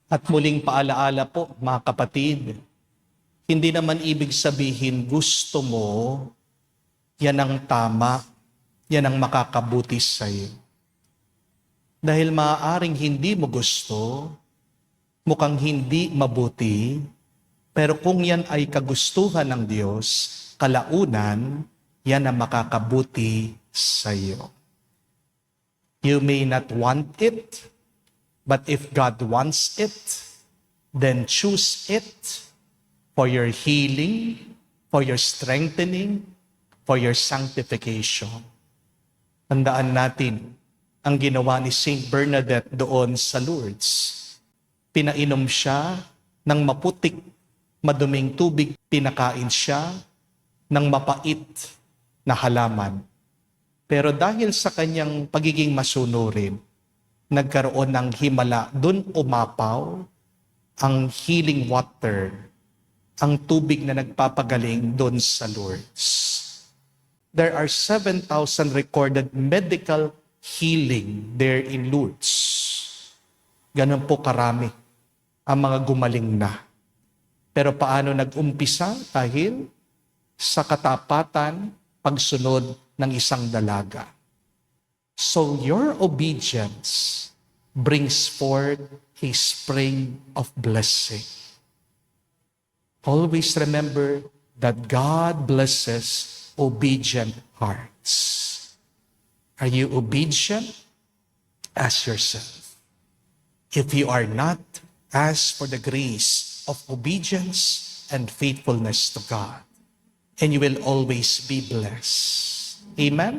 At muling paalaala po, mga kapatid, hindi naman ibig sabihin gusto mo, yan ang tama, yan ang makakabuti sa'yo. Dahil maaaring hindi mo gusto, mukhang hindi mabuti, pero kung yan ay kagustuhan ng Diyos, kalaunan, yan ang makakabuti sa'yo. You may not want it, but if God wants it, then choose it for your healing, for your strengthening, for your sanctification. Tandaan natin ang ginawa ni Saint Bernadette doon sa Lourdes. Pinainom siya ng maputik, maduming tubig, pinakain siya ng mapait na halaman. Pero dahil sa kanyang pagiging masunurin, nagkaroon ng himala, dun umapaw ang healing water, ang tubig na nagpapagaling doon sa Lourdes. There are 7,000 recorded medical healing there in Lourdes. Ganun po karami ang mga gumaling na. Pero paano nag-umpisa? Dahil sa katapatan, pagsunod ng isang dalaga. So your obedience brings forth a spring of blessing. Always remember that God blesses obedient hearts. Are you obedient? Ask yourself. If you are not, ask for the grace of obedience and faithfulness to God, and you will always be blessed. Amen?